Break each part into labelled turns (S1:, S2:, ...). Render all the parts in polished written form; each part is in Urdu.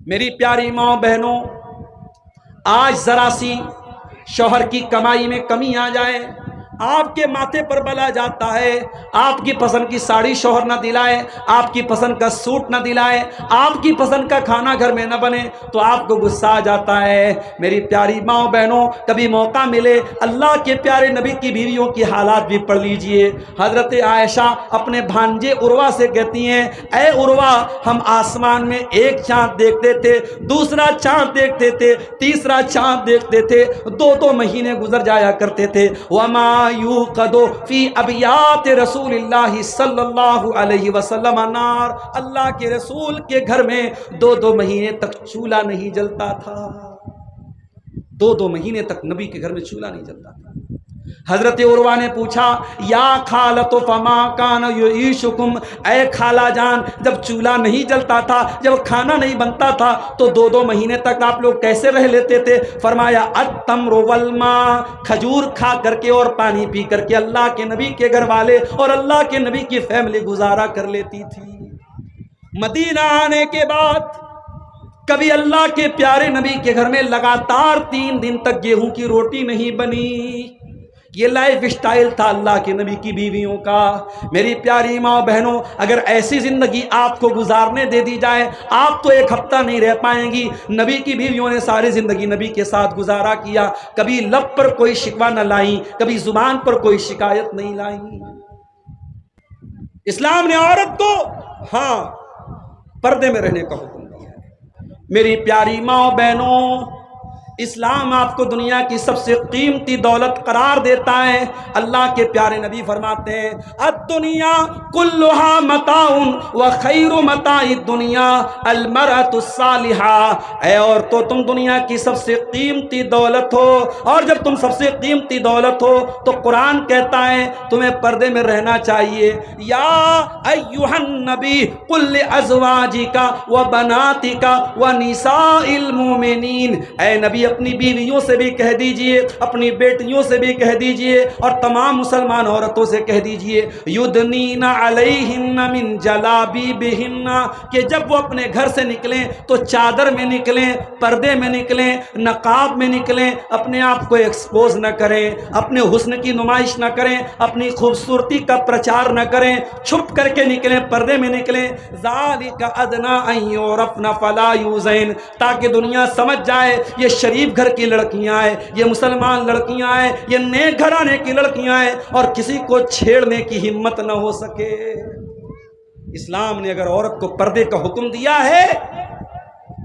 S1: میری پیاری ماں بہنوں، آج ذرا سی شوہر کی کمائی میں کمی آ جائے، آپ کے ماتھے پر بلا جاتا ہے، آپ کی پسند کی ساڑی شوہر نہ دلائے، آپ کی پسند کا سوٹ نہ دلائے، آپ کی پسند کا کھانا گھر میں نہ بنے تو آپ کو غصہ آ جاتا ہے۔ میری پیاری ماں بہنوں، کبھی موقع ملے اللہ کے پیارے نبی کی بیویوں کی حالات بھی پڑھ لیجئے۔ حضرت عائشہ اپنے بھانجے عروہ سے کہتی ہیں، اے عروہ، ہم آسمان میں ایک چاند دیکھتے تھے، دوسرا چاند دیکھتے تھے، تیسرا چاند دیکھتے تھے، دو مہینے گزر جایا کرتے تھے۔ وما یوقد فی ابیات رسول اللہ صلی اللہ علیہ وسلم نار، اللہ کے رسول کے گھر میں دو مہینے تک چولہا نہیں جلتا تھا، دو مہینے تک نبی کے گھر میں چولہا نہیں جلتا تھا۔ حضرت عروہ نے پوچھا، یا خالۃ فما کان یعیشکم، اے خالہ جان، جب چولہا نہیں جلتا تھا، جب کھانا نہیں بنتا تھا تو دو مہینے تک آپ لوگ کیسے رہ لیتے تھے؟ فرمایا التمر والماء، کھجور کھا کر کے اور پانی پی کر کے اللہ کے نبی کے گھر والے اور اللہ کے نبی کی فیملی گزارا کر لیتی تھی۔ مدینہ آنے کے بعد کبھی اللہ کے پیارے نبی کے گھر میں لگاتار 3 دن تک گیہوں کی روٹی نہیں بنی۔ یہ لائف سٹائل تھا اللہ کے نبی کی بیویوں کا۔ میری پیاری ماں بہنوں، اگر ایسی زندگی آپ کو گزارنے دے دی جائے، آپ تو 1 ہفتہ نہیں رہ پائیں گی۔ نبی کی بیویوں نے ساری زندگی نبی کے ساتھ گزارا کیا، کبھی لب پر کوئی شکوہ نہ لائیں، کبھی زبان پر کوئی شکایت نہیں لائیں۔ اسلام نے عورت کو پردے میں رہنے کا حکم دیا ہے۔ میری پیاری ماں بہنوں، اسلام آپ کو دنیا کی سب سے قیمتی دولت قرار دیتا ہے۔ اللہ کے پیارے نبی فرماتے ہیں، الدنیا کلھا متاع وخیر متاع الدنیا المرأة الصالحہ، اے عورتو تم دنیا کی سب سے قیمتی دولت ہو، اور جب تم سب سے قیمتی دولت ہو تو قرآن کہتا ہے تمہیں پردے میں رہنا چاہیے۔ یا ایھا النبی قل لازواجک وبناتک ونساء المؤمنین، اے نبی اپنی بیویوں سے بھی کہہ دیجئے، اپنی بیٹیوں سے بھی کہہ دیجئے، اور تمام مسلمان عورتوں سے کہہ دیجئے، یدنین علیہن من جلابیبہن، کہ جب وہ اپنے گھر سے نکلیں تو چادر میں نکلیں، پردے میں نکلیں، نقاب میں نکلیں، اپنے آپ کو ایکسپوز نہ کریں، اپنے حسن کی نمائش نہ کریں، اپنی خوبصورتی کا پرچار نہ کریں، چھپ کر کے نکلیں، پردے میں نکلیں۔ ذالک ادنی ان یعرفن فلا یؤذین، تاکہ دنیا سمجھ جائے یہ شریف گھر کی لڑکیاں ہیں، یہ مسلمان لڑکیاں ہیں، یہ نیک گھرانے کی لڑکیاں ہیں، اور کسی کو چھیڑنے کی ہمت نہ ہو سکے۔ اسلام نے اگر عورت کو پردے کا حکم دیا ہے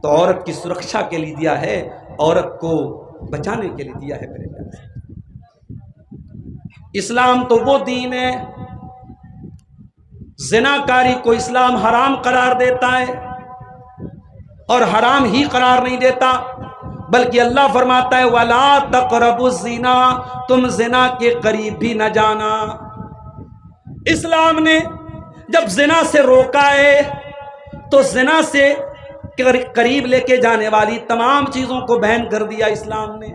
S1: تو عورت کی سرکشا کے لیے دیا ہے، عورت کو بچانے کے لیے دیا ہے۔ میرے پیارے، اسلام تو وہ دین ہے، زناکاری کو اسلام حرام قرار دیتا ہے، اور حرام ہی قرار نہیں دیتا بلکہ اللہ فرماتا ہے وَلَا تَقْرَبُوا الزِّنَا، تم زنا کے قریب بھی نہ جانا۔ اسلام نے جب زنا سے روکا ہے تو زنا سے قریب لے کے جانے والی تمام چیزوں کو بین کر دیا اسلام نے۔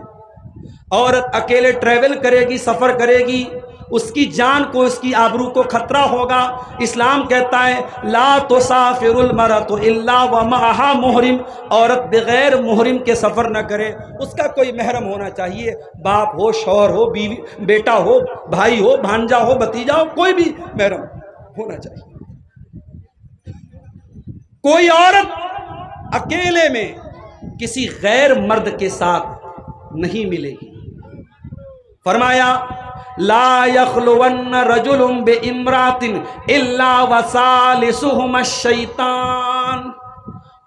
S1: عورت اکیلے ٹریول کرے گی، سفر کرے گی، اس کی جان کو، اس کی آبرو کو خطرہ ہوگا۔ اسلام کہتا ہے لا تسافر المرأة الا ومعها محرم، عورت بغیر محرم کے سفر نہ کرے، اس کا کوئی محرم ہونا چاہیے، باپ ہو، شوہر ہو، بیوی، بیٹا ہو، بھائی ہو، بھانجا ہو، بھتیجا ہو، کوئی بھی محرم ہونا چاہیے۔ کوئی عورت اکیلے میں کسی غیر مرد کے ساتھ نہیں ملے گی۔ فرمایا لا یخلون رجل بامرأة الا وثالثهما الشیطان،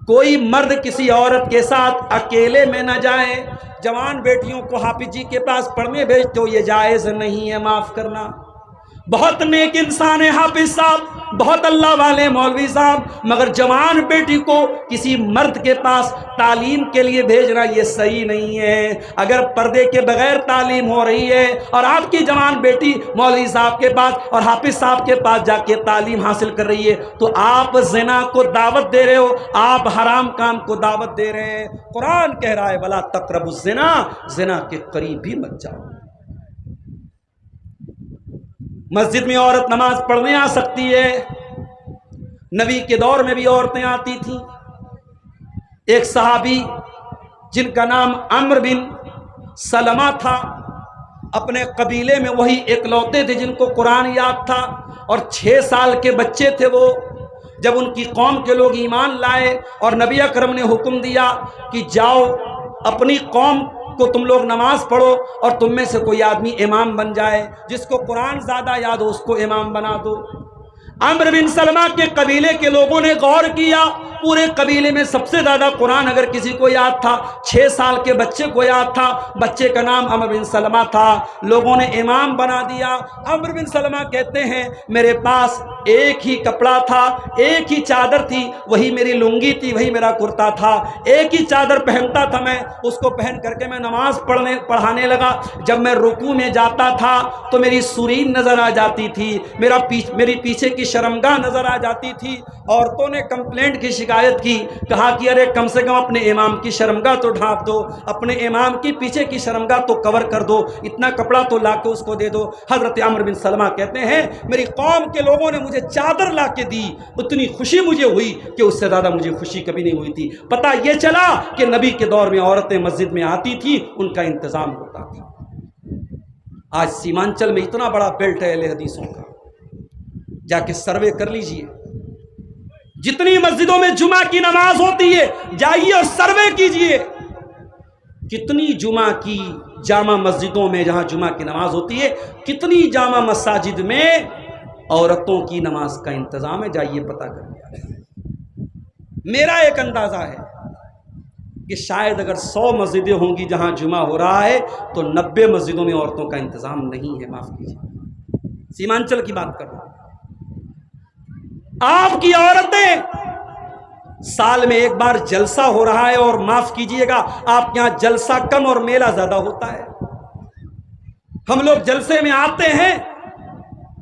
S1: کوئی مرد کسی عورت کے ساتھ اکیلے میں نہ جائے۔ جوان بیٹیوں کو حافظ جی کے پاس پڑھنے بھیجتے ہو، یہ جائز نہیں ہے، معاف کرنا۔ بہت نیک انسان ہے حافظ صاحب، بہت اللہ والے مولوی صاحب، مگر جوان بیٹی کو کسی مرد کے پاس تعلیم کے لیے بھیجنا یہ صحیح نہیں ہے۔ اگر پردے کے بغیر تعلیم ہو رہی ہے اور آپ کی جوان بیٹی مولوی صاحب کے پاس اور حافظ صاحب کے پاس جا کے تعلیم حاصل کر رہی ہے تو آپ زنا کو دعوت دے رہے ہو، آپ حرام کام کو دعوت دے رہے ہیں۔ قرآن کہہ رہا ہے وَلَا تَقْرَبُوا الزِّنَا، زنا کے قریب بھی مت جاؤ۔ مسجد میں عورت نماز پڑھنے آ سکتی ہے، نبی کے دور میں بھی عورتیں آتی تھیں، ایک صحابی جن کا نام عمرو بن سلمہ تھا، اپنے قبیلے میں وہی اکلوتے تھے جن کو قرآن یاد تھا، اور 6 سال کے بچے تھے وہ۔ جب ان کی قوم کے لوگ ایمان لائے اور نبی اکرم نے حکم دیا کہ جاؤ اپنی قوم کو تم لوگ نماز پڑھو اور تم میں سے کوئی آدمی امام بن جائے، جس کو قرآن زیادہ یاد ہو اس کو امام بنا دو۔ عمرو بن سلمہ کے قبیلے کے لوگوں نے غور کیا، پورے قبیلے میں سب سے زیادہ قرآن اگر کسی کو یاد تھا 6 سال کے بچے کو یاد تھا، بچے کا نام عمرو بن سلمہ تھا، لوگوں نے امام بنا دیا۔ عمرو بن سلمہ کہتے ہیں میرے پاس ایک ہی کپڑا تھا، ایک ہی چادر تھی، وہی میری لنگی تھی، وہی میرا کرتا تھا، ایک ہی چادر پہنتا تھا میں، اس کو پہن کر کے میں نماز پڑھانے لگا۔ جب میں رکوع میں جاتا تھا تو میری سرین نظر آ جاتی تھی، میری پیچھے کی شرمگاہ نظر آ جاتی تھی۔ عورتوں نے کمپلینٹ کی، شکایت کی، کہا کہ ارے کم سے کم اپنے امام کی شرمگاہ تو ڈھانپ دو، اپنے امام کی پیچھے کی شرمگاہ تو کور کر دو، اتنا کپڑا تو لا کے اس کو دے دو۔ حضرت عمرو بن سلمہ کہتے ہیں میری قوم کے لوگوں نے مجھے چادر لا کے دی، اتنی خوشی مجھے ہوئی کہ اس سے زیادہ مجھے خوشی کبھی نہیں ہوئی تھی۔ پتہ یہ چلا کہ نبی کے دور میں عورتیں مسجد میں آتی تھی، ان کا انتظام ہوتا تھا۔ آج سیمانچل میں اتنا بڑا بیلٹ ہے اہل حدیثوں کا، جا کے سروے کر لیجئے، جتنی مسجدوں میں جمعہ کی نماز ہوتی ہے جائیے اور سروے کیجئے، کتنی جمعہ کی جامع مسجدوں میں جہاں جمعہ کی نماز ہوتی ہے، کتنی جامع مساجد میں عورتوں کی نماز کا انتظام ہے، جائیے پتہ کریے۔ میرا ایک اندازہ ہے کہ شاید اگر 100 مسجدیں ہوں گی جہاں جمعہ ہو رہا ہے تو 90 مسجدوں میں عورتوں کا انتظام نہیں ہے، معاف کیجیے، سیمانچل کی بات کر رہا ہوں۔ آپ کی عورتیں سال میں ایک بار جلسہ ہو رہا ہے، اور معاف کیجئے گا آپ کے یہاں جلسہ کم اور میلہ زیادہ ہوتا ہے۔ ہم لوگ جلسے میں آتے ہیں،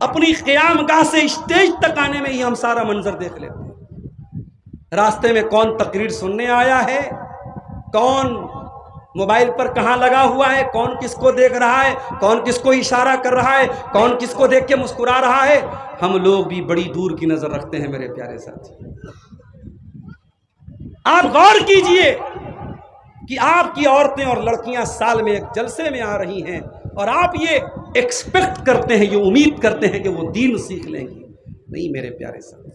S1: اپنی قیام گاہ سے اسٹیج تک آنے میں ہی ہم سارا منظر دیکھ لیتے ہیں۔ راستے میں کون تقریر سننے آیا ہے، کون موبائل پر کہاں لگا ہوا ہے، کون کس کو دیکھ رہا ہے، کون کس کو اشارہ کر رہا ہے، کون کس کو دیکھ کے مسکرا رہا ہے، ہم لوگ بھی بڑی دور کی نظر رکھتے ہیں میرے پیارے ساتھی۔ آپ غور کیجئے کہ آپ کی عورتیں اور لڑکیاں سال میں ایک جلسے میں آ رہی ہیں، اور آپ یہ ایکسپیکٹ کرتے ہیں، یہ امید کرتے ہیں کہ وہ دین سیکھ لیں گی۔ نہیں میرے پیارے ساتھی،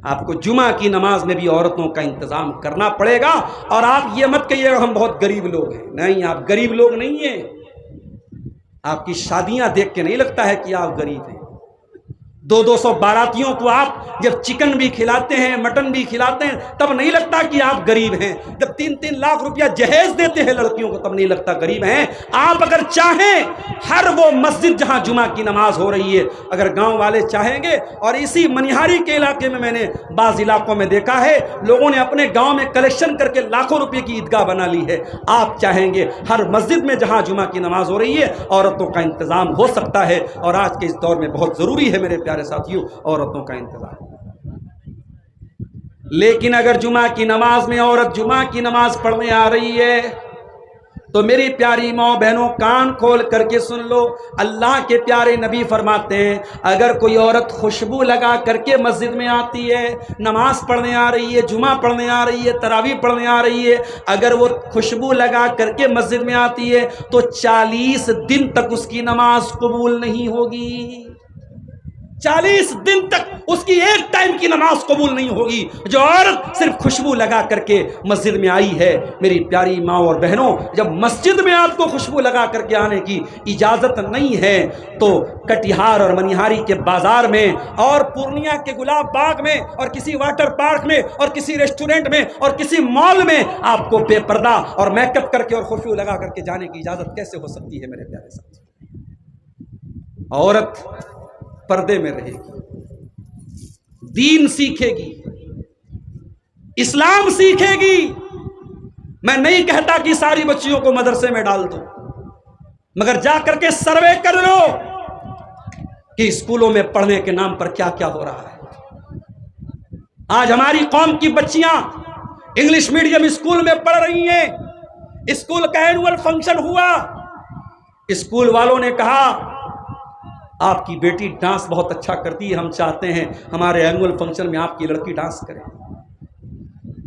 S1: آپ کو جمعہ کی نماز میں بھی عورتوں کا انتظام کرنا پڑے گا۔ اور آپ یہ مت کہیے ہم بہت غریب لوگ ہیں، نہیں، آپ غریب لوگ نہیں ہیں۔ آپ کی شادیاں دیکھ کے نہیں لگتا ہے کہ آپ غریب ہیں۔ 200 باراتیوں کو آپ جب چکن بھی کھلاتے ہیں، مٹن بھی کھلاتے ہیں، تب نہیں لگتا کہ آپ غریب ہیں۔ جب 3-3 لاکھ روپیہ جہیز دیتے ہیں لڑکیوں کو، تب نہیں لگتا غریب ہیں۔ آپ اگر چاہیں، ہر وہ مسجد جہاں جمعہ کی نماز ہو رہی ہے، اگر گاؤں والے چاہیں گے، اور اسی منیہاری کے علاقے میں نے بعض علاقوں میں دیکھا ہے لوگوں نے اپنے گاؤں میں کلیکشن کر کے لاکھوں روپے کی عیدگاہ بنا لی ہے، آپ چاہیں گے ہر مسجد میں جہاں جمعہ کی نماز ہو رہی ہے عورتوں کا انتظام ہو سکتا ہے۔ اور آج کے اس دور میں بہت ضروری ہے میرے پیارے ساتھیوں عورتوں کا انتظام۔ لیکن اگر جمعہ کی نماز میں عورت جمعہ کی نماز پڑھنے آ رہی ہے تو میری پیاری ماں بہنوں کان کھول کر کے سن لو، اللہ کے پیارے نبی فرماتے ہیں اگر کوئی عورت خوشبو لگا کر کے مسجد میں آتی ہے، نماز پڑھنے آ رہی ہے، جمعہ پڑھنے آ رہی ہے، تراویح پڑھنے آ رہی ہے، اگر وہ خوشبو لگا کر کے مسجد میں آتی ہے تو 40 دن تک اس کی نماز قبول نہیں ہوگی۔ 40 دن تک اس کی ایک ٹائم کی نماز قبول نہیں ہوگی۔ جو عورت صرف خوشبو لگا کر کے مسجد میں آئی ہے، میری پیاری ماں اور بہنوں، جب مسجد میں آپ کو خوشبو لگا کر کے آنے کی اجازت نہیں ہے تو کٹیہار اور منیہاری کے بازار میں اور پورنیہ کے گلاب باغ میں اور کسی واٹر پارک میں اور کسی ریسٹورنٹ میں اور کسی مال میں آپ کو بے پردہ اور میک اپ کر کے اور خوشبو لگا کر کے جانے کی اجازت کیسے ہو سکتی ہے میرے پیارے ساتھی؟ عورت پردے میں رہے گی، دین سیکھے گی، اسلام سیکھے گی۔ میں نہیں کہتا کہ ساری بچیوں کو مدرسے میں ڈال دو، مگر جا کر کے سروے کر لو کہ اسکولوں میں پڑھنے کے نام پر کیا کیا ہو رہا ہے۔ آج ہماری قوم کی بچیاں انگلش میڈیم اسکول میں پڑھ رہی ہیں، اسکول کا اینول فنکشن ہوا، اسکول والوں نے کہا آپ کی بیٹی ڈانس بہت اچھا کرتی ہے، ہم چاہتے ہیں ہمارے اینول فنکشن میں آپ کی لڑکی ڈانس کرے۔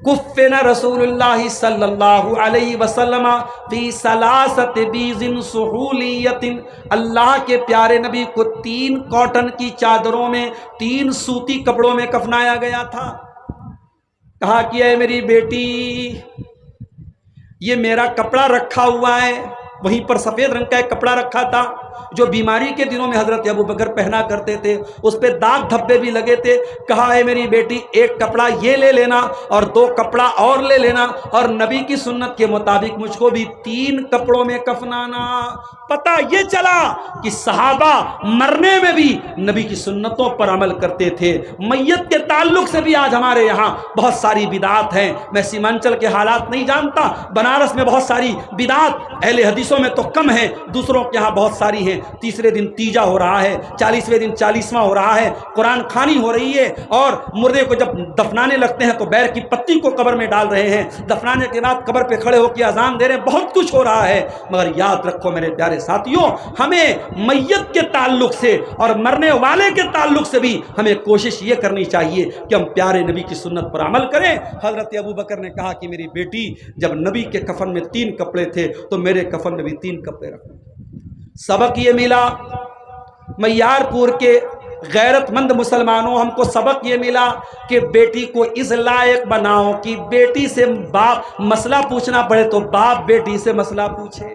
S1: کفن رسول اللہ صلی اللہ علیہ وسلم فی ثلاثت بیض سہولیت، اللہ کے پیارے نبی کو 3 کاٹن کی چادروں میں، 3 سوتی کپڑوں میں کفنایا گیا تھا۔ کہا کہ اے میری بیٹی، یہ میرا کپڑا رکھا ہوا ہے، وہیں پر سفید رنگ کا ایک کپڑا رکھا تھا جو بیماری کے دنوں میں حضرت ابو بکر پہنا کرتے تھے، اس پہ داغ دھبے بھی لگے تھے۔ کہا ہے میری بیٹی، ایک کپڑا یہ لے لینا اور 2 کپڑا اور لے لینا، اور نبی کی سنت کے مطابق مجھ کو بھی 3 کپڑوں میں کفنانا۔ پتہ یہ چلا کہ صحابہ مرنے میں بھی نبی کی سنتوں پر عمل کرتے تھے۔ میت کے تعلق سے بھی آج ہمارے یہاں بہت ساری بدعات ہیں۔ میں سیمانچل کے حالات نہیں جانتا، بنارس میں بہت ساری بدعات اہل حدیثوں میں تو کم ہیں، دوسروں کے یہاں بہت ساری ہیں۔ تیسرے دن تیجا ہو رہا ہے، 40ویں دن 40واں ہو رہا ہے، قرآن خوانی ہو رہی ہے، اور مردے کو جب دفنانے لگتے ہیں تو بیر کی پتی کو قبر میں ڈال رہے ہیں، دفنانے کے بعد قبر پہ کھڑے ہو کے اذان دے رہے ہیں، بہت کچھ ہو رہا ہے۔ مگر یاد رکھو میرے پیارے ساتھیوں، ہمیں میت کے تعلق سے اور مرنے والے کے تعلق سے بھی ہمیں کوشش یہ کرنی چاہیے کہ ہم پیارے نبی کی سنت پر عمل کریں۔ حضرت ابو بکر نے کہا کہ میری بیٹی، جب نبی کے کفن میں 3 کپڑے تھے تو میرے کفن میں بھی 3 کپڑے رکھو۔ سبق یہ ملا، میار پور کے غیرت مند مسلمانوں، ہم کو سبق یہ ملا کہ بیٹی کو اس لائق بناؤ کہ بیٹی سے باپ مسئلہ پوچھنا پڑے تو باپ بیٹی سے مسئلہ پوچھے۔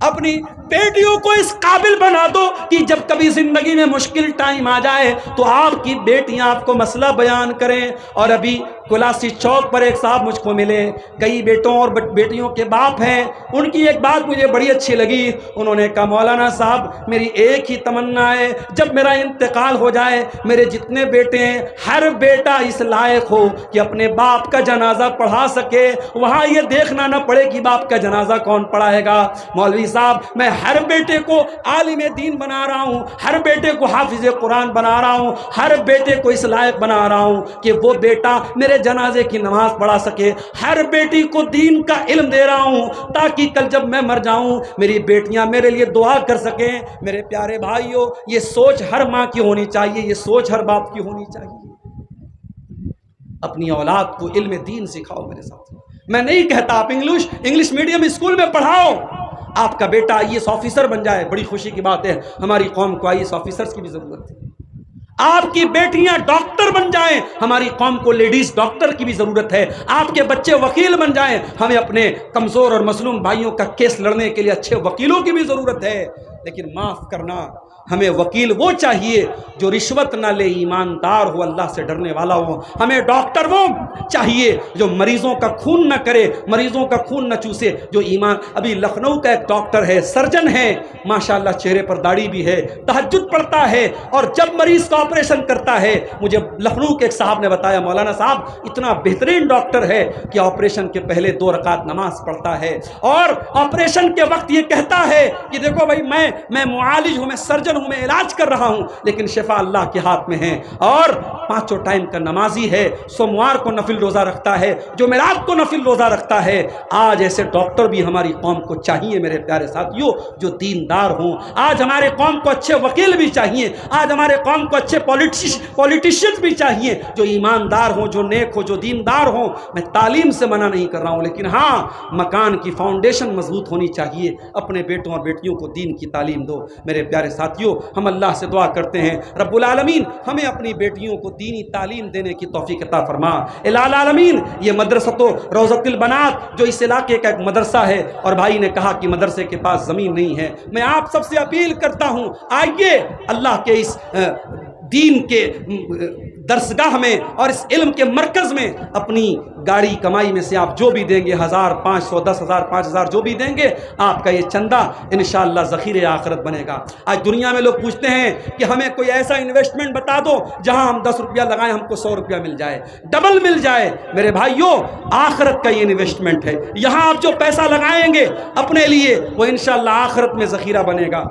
S1: اپنی بیٹیوں کو اس قابل بنا دو کہ جب کبھی زندگی میں مشکل ٹائم آ جائے تو آپ کی بیٹیاں آپ کو مسئلہ بیان کریں۔ اور ابھی کلاسی چوک پر ایک صاحب مجھ کو ملے، کئی بیٹوں اور بیٹیوں کے باپ ہیں، ان کی ایک بات مجھے بڑی اچھی لگی۔ انہوں نے کہا مولانا صاحب، میری ایک ہی تمنا ہے، جب میرا انتقال ہو جائے میرے جتنے بیٹے ہیں ہر بیٹا اس لائق ہو کہ اپنے باپ کا جنازہ پڑھا سکے، وہاں یہ دیکھنا نہ پڑے کہ باپ کا جنازہ کون پڑھائے گا۔ مولوی صاحب، میں ہر بیٹے کو عالم دین بنا رہا ہوں، ہر بیٹے کو حافظ قرآن بنا رہا ہوں، ہر بیٹے کو اس لائق بنا رہا ہوں کہ وہ بیٹا میرے جنازے کی نماز پڑھا سکے، ہر بیٹی کو دین کا علم دے رہا ہوں تاکہ کل جب میں مر جاؤں میری بیٹیاں میرے لیے دعا کر سکیں۔ میرے پیارے بھائیوں، یہ سوچ ہر ماں کی ہونی چاہیے، یہ سوچ ہر باپ کی ہونی چاہیے۔ اپنی اولاد کو علم دین سکھاؤ میرے ساتھ۔ میں نہیں کہتا آپ انگلش میڈیم اسکول میں پڑھاؤ، آپ کا بیٹا IAS آفیسر بن جائے، بڑی خوشی کی بات ہے، ہماری قوم کو IAS آفیسرز کی بھی ضرورت ہے۔ آپ کی بیٹیاں ڈاکٹر بن جائیں، ہماری قوم کو لیڈیز ڈاکٹر کی بھی ضرورت ہے۔ آپ کے بچے وکیل بن جائیں، ہمیں اپنے کمزور اور مظلوم بھائیوں کا کیس لڑنے کے لیے اچھے وکیلوں کی بھی ضرورت ہے۔ لیکن معاف کرنا، ہمیں وکیل وہ چاہیے جو رشوت نہ لے، ایماندار ہو، اللہ سے ڈرنے والا ہو۔ ہمیں ڈاکٹر وہ چاہیے جو مریضوں کا خون نہ کرے، مریضوں کا خون نہ چوسے، جو ایمان۔ ابھی لکھنؤ کا ایک ڈاکٹر ہے، سرجن ہے، ماشاءاللہ چہرے پر داڑھی بھی ہے، تہجد پڑھتا ہے، اور جب مریض کا آپریشن کرتا ہے، مجھے لکھنؤ کے ایک صاحب نے بتایا مولانا صاحب اتنا بہترین ڈاکٹر ہے کہ آپریشن کے پہلے 2 رکعت نماز پڑھتا ہے، اور آپریشن کے وقت یہ کہتا ہے کہ دیکھو بھائی، میں معالج ہوں، میں سرجن ہوں، میں علاج کر رہا ہوں، لیکن شفا اللہ کے ہاتھ میں ہے، اور 5 ٹائم کا نمازی ہے، سوموار کو نفل روزہ رکھتا ہے، جمعرات کو نفل روزہ رکھتا ہے۔ آج ایسے ڈاکٹر بھی ہماری قوم کو چاہیے میرے پیارے ساتھیوں، جو دیندار ہوں۔ آج ہمارے قوم کو اچھے وکیل بھی چاہیے، آج ہمارے قوم کو اچھے پولیٹیشین بھی چاہیے، جو ایماندار ہوں، جو نیک ہو، جو دیندار ہوں۔ میں تعلیم سے منع نہیں کر رہا ہوں، لیکن ہاں، مکان کی فاؤنڈیشن مضبوط ہونی چاہیے۔ اپنے بیٹوں اور بیٹیوں کو دین کی تعلیم دو میرے پیارے ساتھیوں۔ ہم اللہ سے دعا کرتے ہیں رب العالمین ہمیں اپنی بیٹیوں کو دینی تعلیم دینے کی توفیق عطا فرما۔ الہ العالمین، یہ مدرسۃ روضۃ البنات جو اس علاقے کا ایک مدرسہ ہے، اور بھائی نے کہا کہ مدرسے کے پاس زمین نہیں ہے، میں آپ سب سے اپیل کرتا ہوں، آئیے اللہ کے اس دین کے درسگاہ میں اور اس علم کے مرکز میں اپنی گاڑی کمائی میں سے آپ جو بھی دیں گے، 1000 500 10,000 5000 جو بھی دیں گے، آپ کا یہ چندہ انشاءاللہ ذخیرہ آخرت بنے گا۔ آج دنیا میں لوگ پوچھتے ہیں کہ ہمیں کوئی ایسا انویسٹمنٹ بتا دو جہاں ہم 10 روپیہ لگائیں ہم کو 100 روپیہ مل جائے، ڈبل مل جائے۔ میرے بھائیوں، آخرت کا یہ انویسٹمنٹ ہے، یہاں آپ جو پیسہ لگائیں گے اپنے لیے وہ انشاءاللہ آخرت میں ذخیرہ بنے گا۔